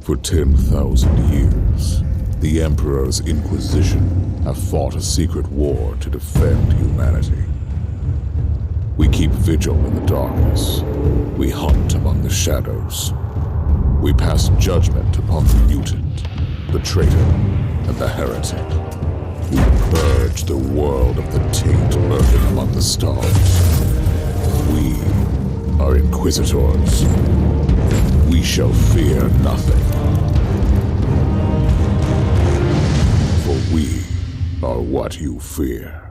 For 10,000 years, the Emperor's Inquisition have fought a secret war to defend humanity. We keep vigil in the darkness. We hunt among the shadows. We pass judgment upon the mutant, the traitor, and the heretic. We purge the world of the taint lurking among the stars. We are Inquisitors. We shall fear nothing. For we are what you fear.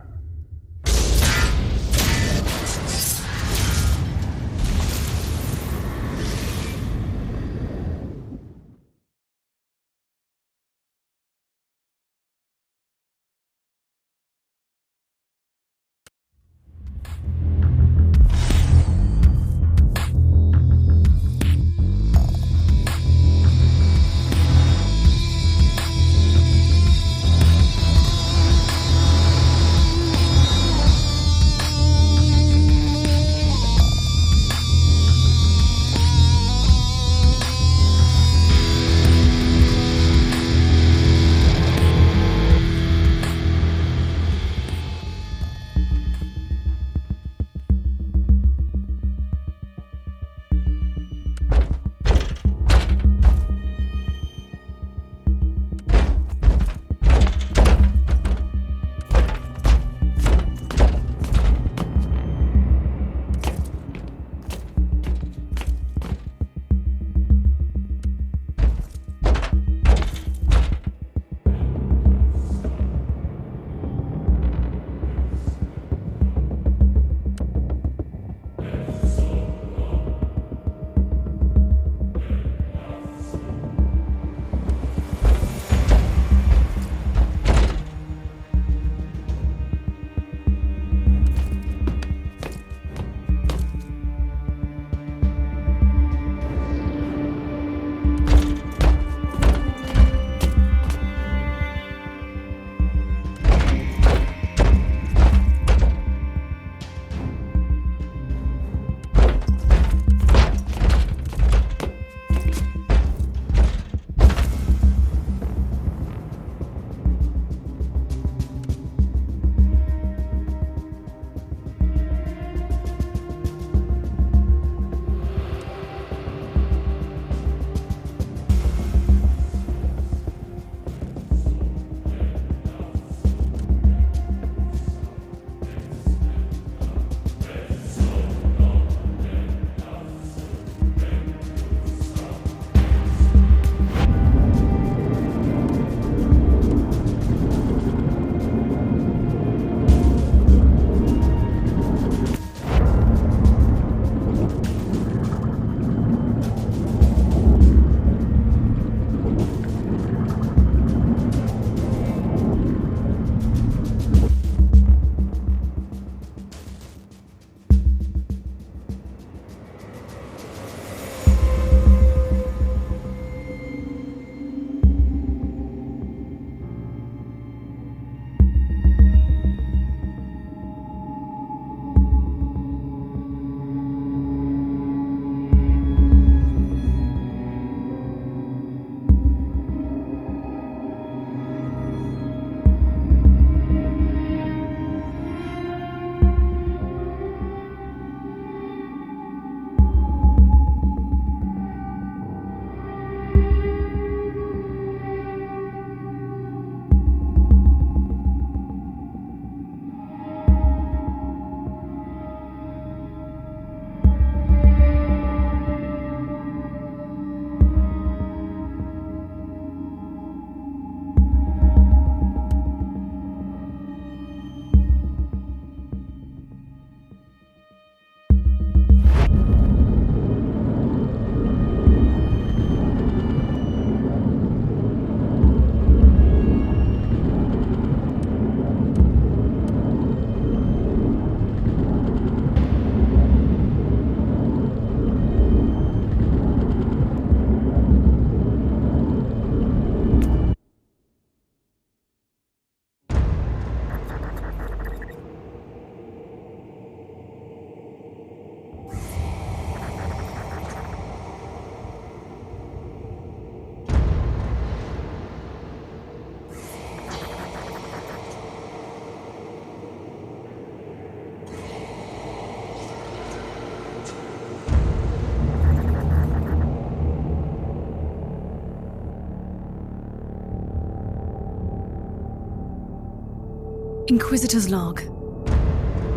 Inquisitor's log.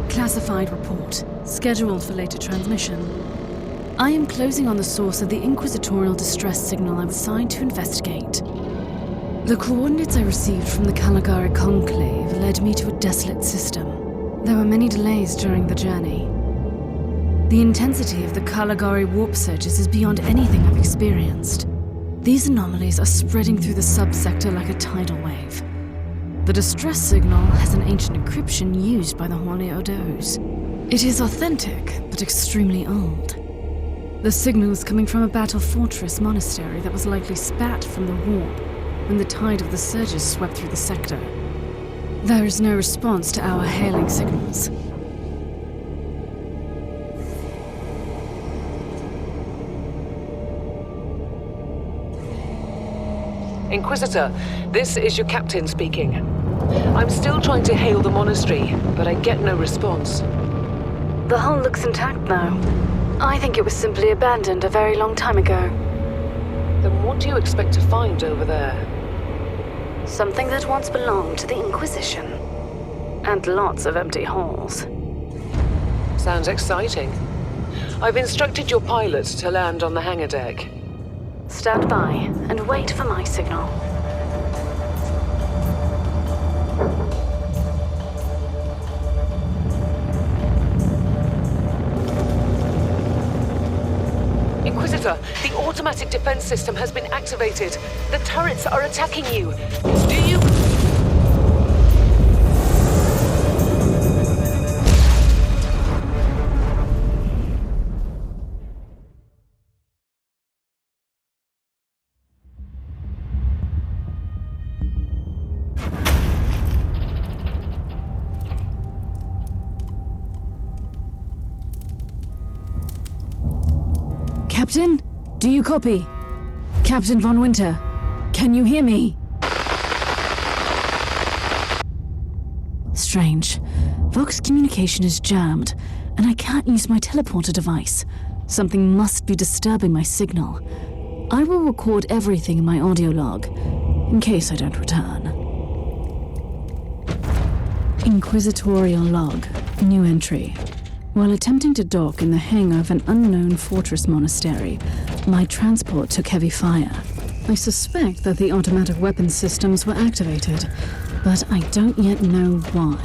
Classified report, scheduled for later transmission. I am closing on the source of the inquisitorial distress signal I was assigned to investigate. The coordinates I received from the Caligari Conclave led me to a desolate system. There were many delays during the journey. The intensity of the Caligari warp surges is beyond anything I've experienced. These anomalies are spreading through the subsector like a tidal wave. The distress signal has an ancient encryption used by the Horny Odos. It is authentic, but extremely old. The signal is coming from a battle fortress monastery that was likely spat from the warp when the tide of the surges swept through the sector. There is no response to our hailing signals. Inquisitor, this is your captain speaking. I'm still trying to hail the monastery, but I get no response. The hull looks intact though. I think it was simply abandoned a very long time ago. Then what do you expect to find over there? Something that once belonged to the Inquisition. And lots of empty halls. Sounds exciting. I've instructed your pilot to land on the hangar deck. Stand by and wait for my signal. Inquisitor, the automatic defense system has been activated. The turrets are attacking you. Do you... Captain, do you copy? Captain Von Winter, can you hear me? Strange. Vox communication is jammed, and I can't use my teleporter device. Something must be disturbing my signal. I will record everything in my audio log, in case I don't return. Inquisitorial log. New entry. While attempting to dock in the hangar of an unknown fortress monastery, my transport took heavy fire. I suspect that the automatic weapon systems were activated, but I don't yet know why.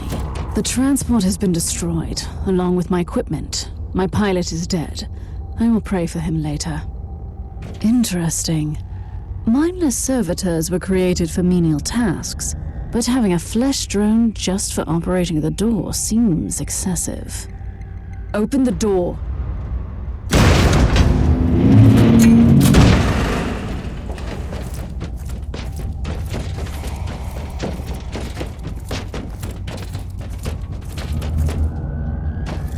The transport has been destroyed, along with my equipment. My pilot is dead. I will pray for him later. Interesting. Mindless servitors were created for menial tasks, but having a flesh drone just for operating the door seems excessive. Open the door.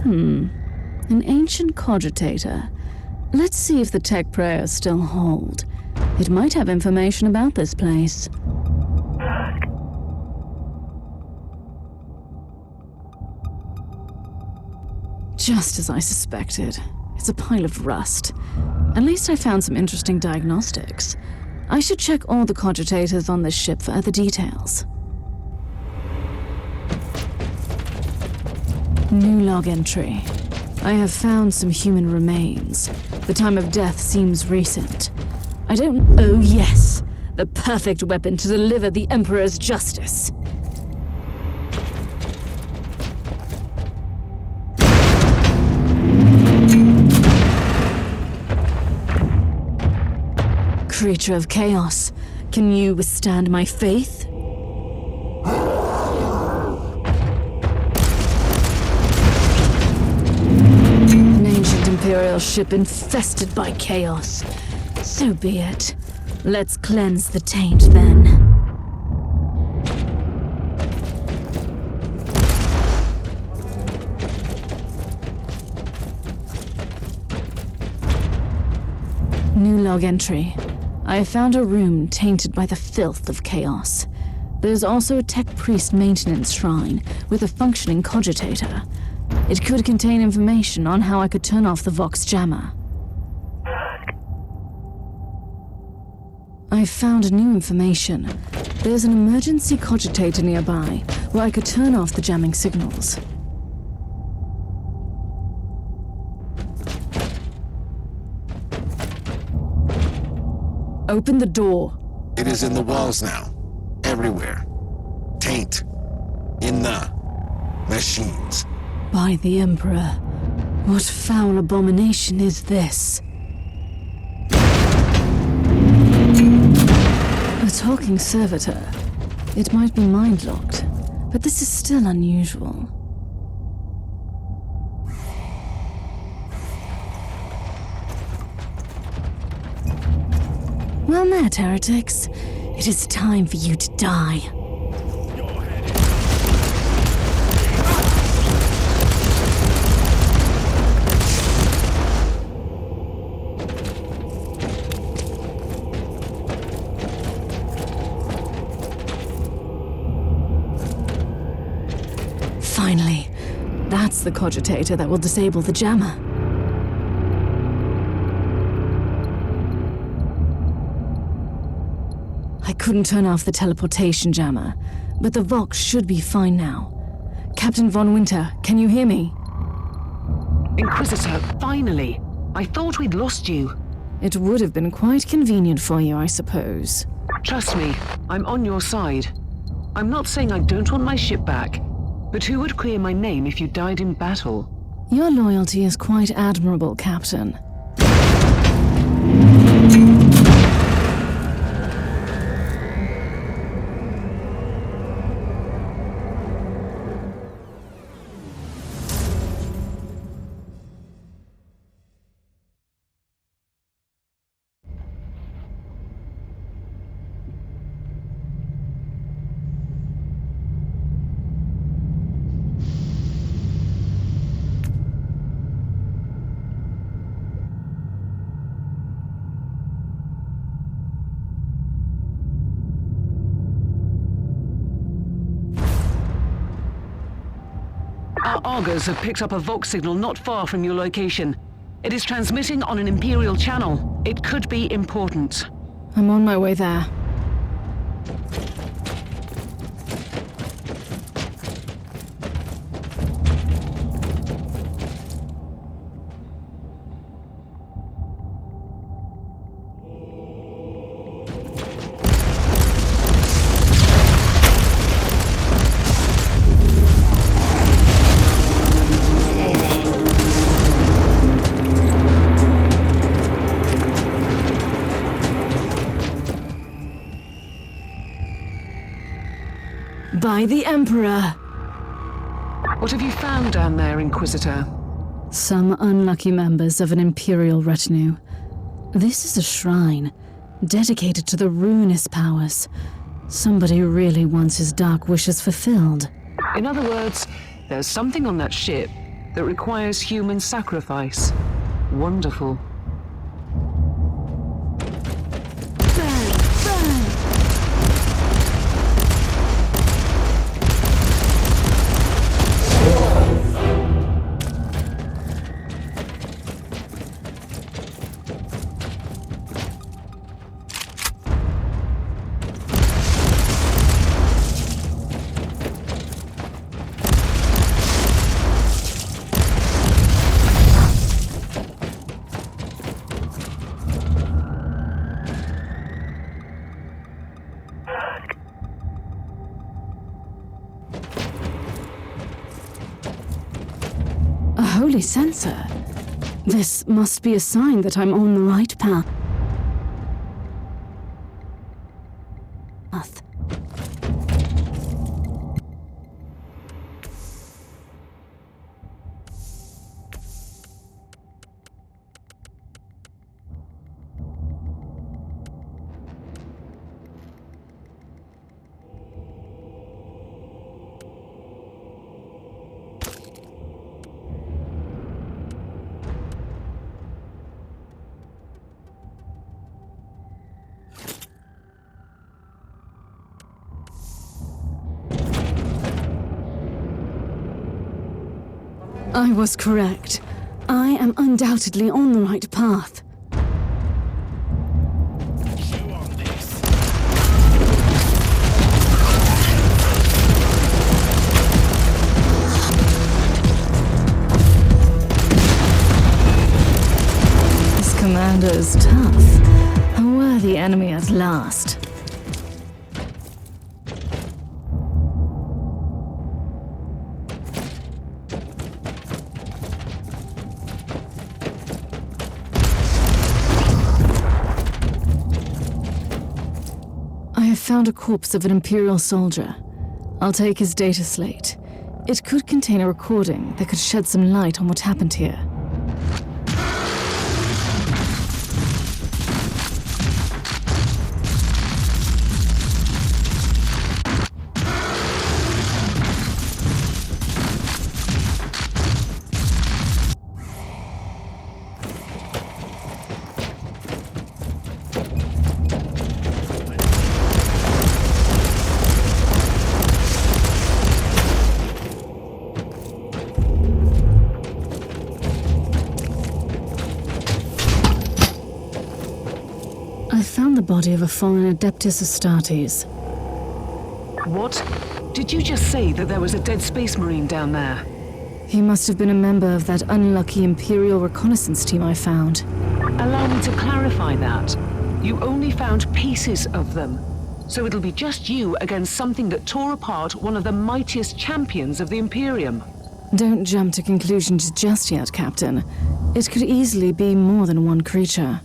An ancient cogitator. Let's see if the tech prayers still hold. It might have information about this place. Just as I suspected. It's a pile of rust. At least I found some interesting diagnostics. I should check all the cogitators on this ship for other details. New log entry. I have found some human remains. The time of death seems recent. Oh yes! The perfect weapon to deliver the Emperor's justice. Creature of chaos, can you withstand my faith? An ancient Imperial ship infested by chaos. So be it. Let's cleanse the taint then. New log entry. I have found a room tainted by the filth of chaos. There's also a tech priest maintenance shrine with a functioning cogitator. It could contain information on how I could turn off the Vox jammer. I've found new information. There's an emergency cogitator nearby, where I could turn off the jamming signals. Open the door. It is in the walls now. Everywhere. Taint. In the machines. By the Emperor, what foul abomination is this? A talking servitor. It might be mind-locked, but this is still unusual. Well met, heretics. It is time for you to die. Finally, that's the cogitator that will disable the jammer. I couldn't turn off the teleportation jammer, but the Vox should be fine now. Captain Von Winter, can you hear me? Inquisitor, finally! I thought we'd lost you. It would have been quite convenient for you, I suppose. Trust me, I'm on your side. I'm not saying I don't want my ship back, but who would clear my name if you died in battle? Your loyalty is quite admirable, Captain. Our augurs have picked up a Vox signal not far from your location. It is transmitting on an Imperial channel. It could be important. I'm on my way there. By the Emperor! What have you found down there, Inquisitor? Some unlucky members of an Imperial retinue. This is a shrine, dedicated to the ruinous powers. Somebody really wants his dark wishes fulfilled. In other words, there's something on that ship that requires human sacrifice. Wonderful. A holy censer. This must be a sign that I'm on the right path. I was correct. I am undoubtedly on the right path. was tough. A worthy enemy at last. I have found a corpse of an Imperial soldier. I'll take his data slate. It could contain a recording that could shed some light on what happened here. I found the body of a fallen Adeptus Astartes. What? Did you just say that there was a dead Space Marine down there? He must have been a member of that unlucky Imperial reconnaissance team I found. Allow me to clarify that. You only found pieces of them. So it'll be just you against something that tore apart one of the mightiest champions of the Imperium. Don't jump to conclusions just yet, Captain. It could easily be more than one creature.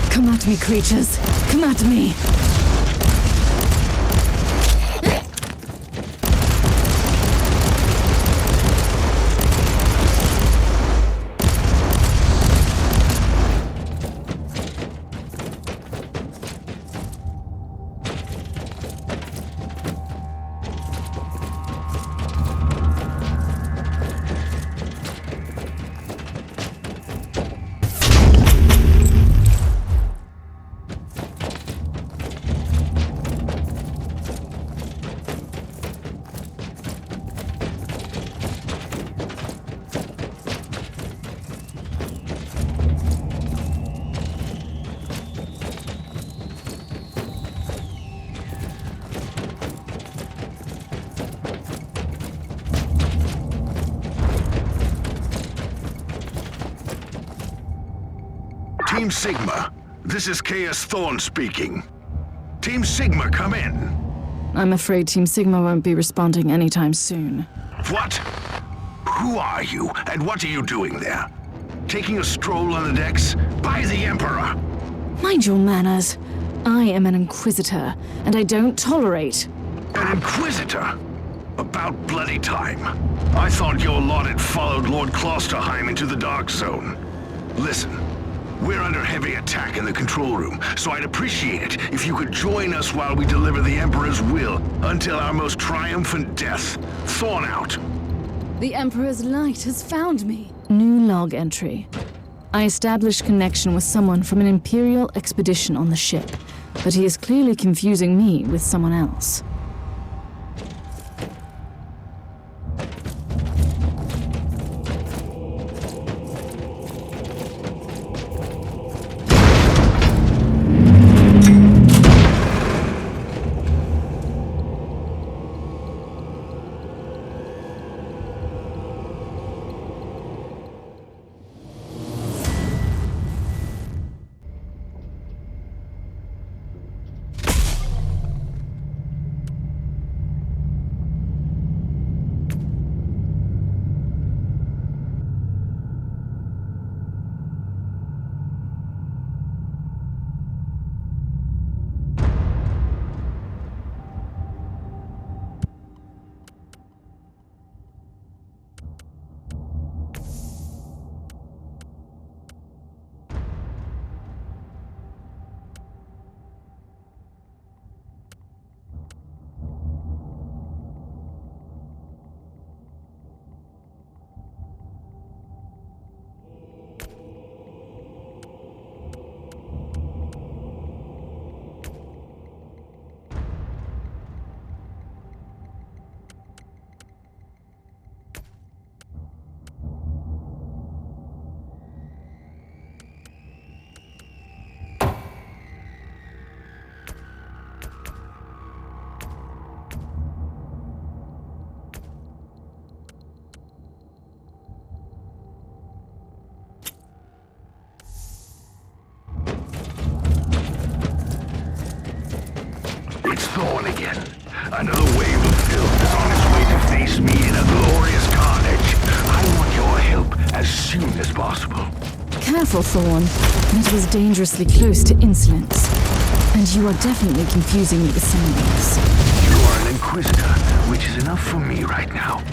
Come at me, creatures. Come at me. Team Sigma, this is Chaos Thorn speaking. Team Sigma, come in. I'm afraid Team Sigma won't be responding anytime soon. What? Who are you, and what are you doing there? Taking a stroll on the decks? By the Emperor! Mind your manners. I am an Inquisitor, and I don't tolerate... An Inquisitor? About bloody time. I thought your lot had followed Lord Klosterheim into the Dark Zone. Listen, we're under heavy attack in the control room, so I'd appreciate it if you could join us while we deliver the Emperor's will until our most triumphant death. Thorn out. The Emperor's light has found me. New log entry. I established connection with someone from an Imperial expedition on the ship, but he is clearly confusing me with someone else. possible. Careful, Thorn. That was dangerously close to insolence. And you are definitely confusing me with someone else. You are an Inquisitor, which is enough for me right now.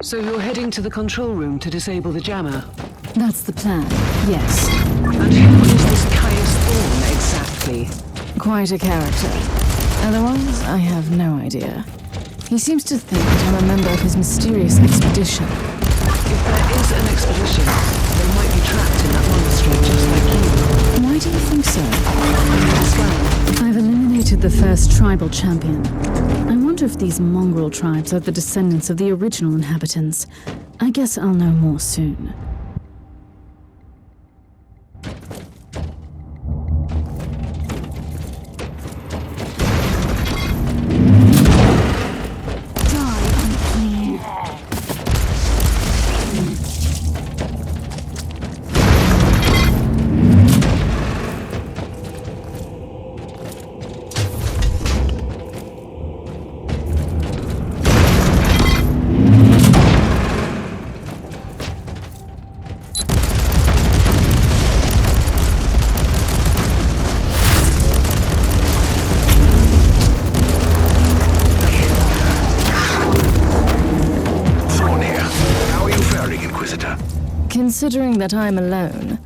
So you're heading to the control room to disable the jammer? That's the plan, yes. And who is this Caius Thorn exactly? Quite a character. Otherwise, I have no idea. He seems to think that I'm a member of his mysterious expedition. If there is an expedition, they might be trapped in that monastery just like you. Why do you think so? Explain. I've eliminated the first tribal champion. I wonder if these mongrel tribes are the descendants of the original inhabitants. I guess I'll know more soon. Considering that I'm alone,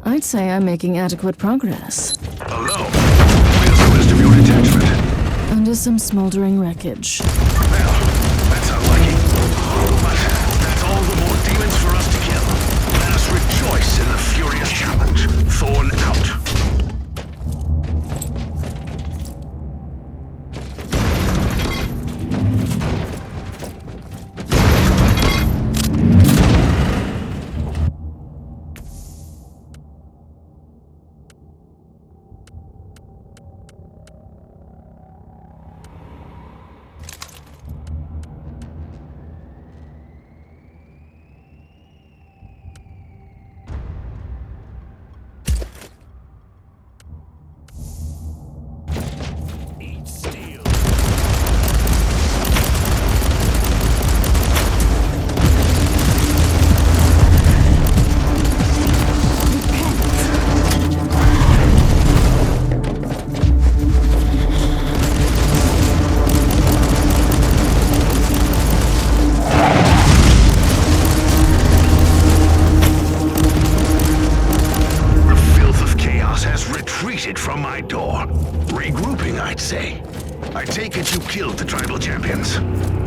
I'd say I'm making adequate progress. Alone? Where's the rest of your detachment? Under some smoldering wreckage. Well, that's unlucky. But that's all the more demons for us to kill. Let us rejoice in the furious challenge. Thorn out. From my door. Regrouping, I'd say. I take it you killed the tribal champions.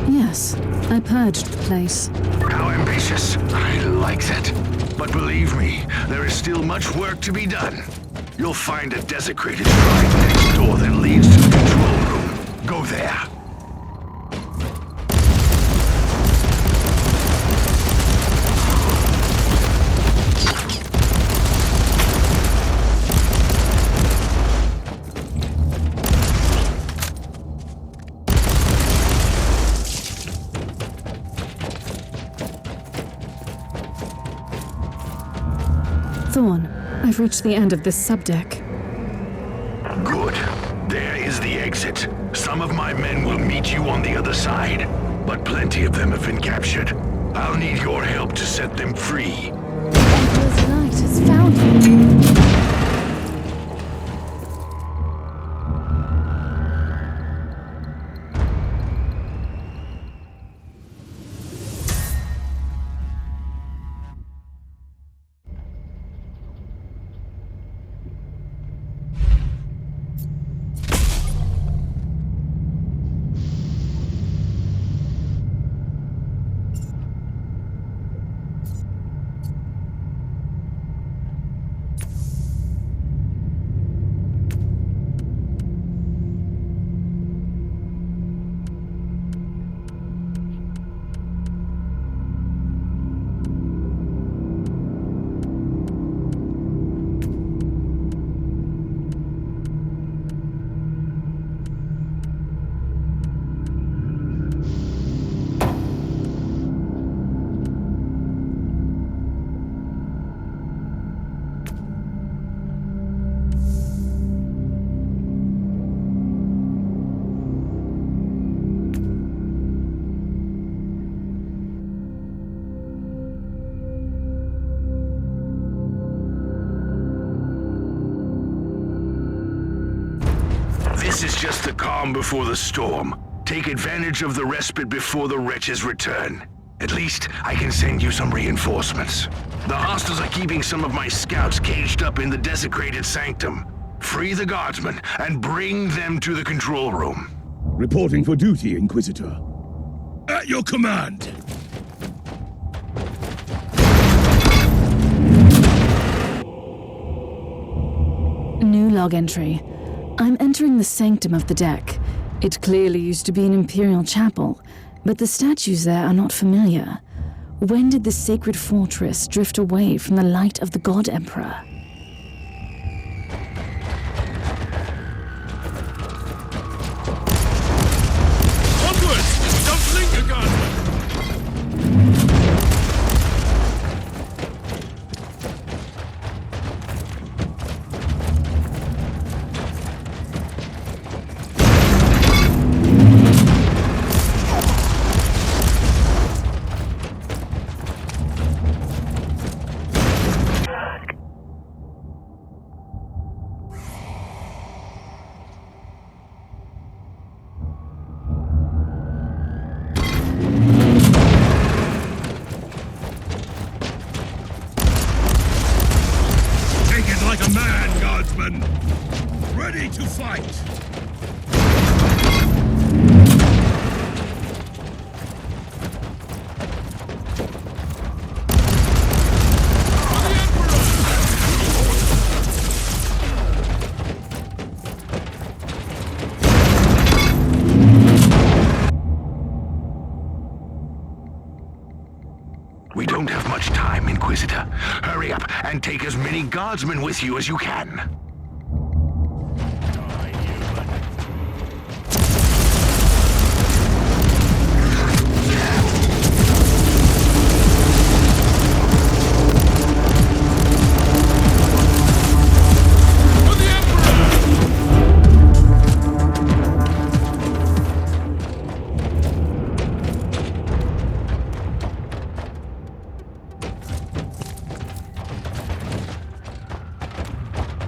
Yes, I purged the place. How ambitious. I like that. But believe me, there is still much work to be done. You'll find a desecrated shrine next door that leads to the control room. Go there. Thorn, I've reached the end of this subdeck. Good. There is the exit. Some of my men will meet you on the other side, but plenty of them have been captured. I'll need your help to set them free. The Emperor's light has found me. just the calm before the storm. Take advantage of the respite before the wretches return. At least, I can send you some reinforcements. The hostiles are keeping some of my scouts caged up in the desecrated sanctum. Free the guardsmen and bring them to the control room. Reporting for duty, Inquisitor. At your command! New log entry. I'm entering the sanctum of the deck. It clearly used to be an Imperial chapel, but the statues there are not familiar. When did the sacred fortress drift away from the light of the God Emperor? Onwards! Don't linger, guardsmen! Like a man, guardsman! Ready to fight! We don't have much time, Inquisitor. Hurry up and take as many guardsmen with you as you can.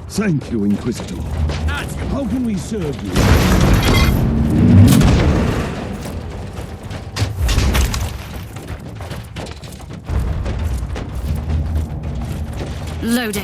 Thank you, Inquisitor. How can we serve you? Loading.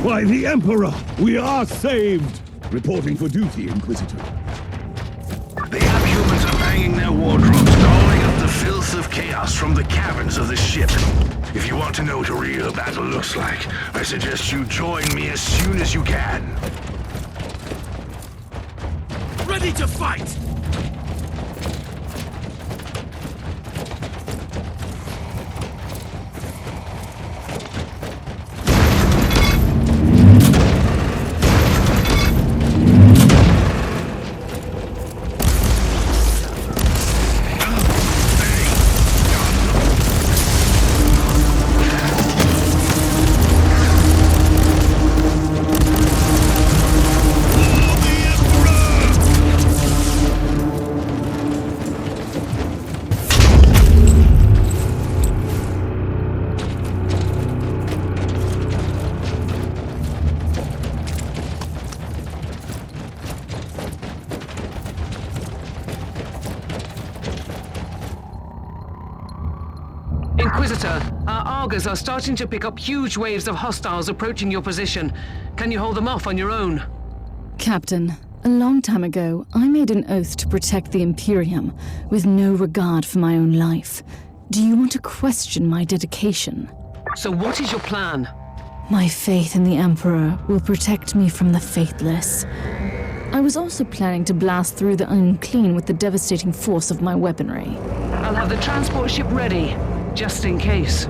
By the Emperor, we are saved! Reporting for duty, Inquisitor. The abhumans are banging their wardrobes, calling up the filth of chaos from the caverns of the ship. If you want to know what a real battle looks like, I suggest you join me as soon as you can. Ready to fight! Inquisitor, our Argers are starting to pick up huge waves of hostiles approaching your position. Can you hold them off on your own? Captain, a long time ago, I made an oath to protect the Imperium with no regard for my own life. Do you want to question my dedication? So what is your plan? My faith in the Emperor will protect me from the faithless. I was also planning to blast through the unclean with the devastating force of my weaponry. I'll have the transport ship ready, just in case.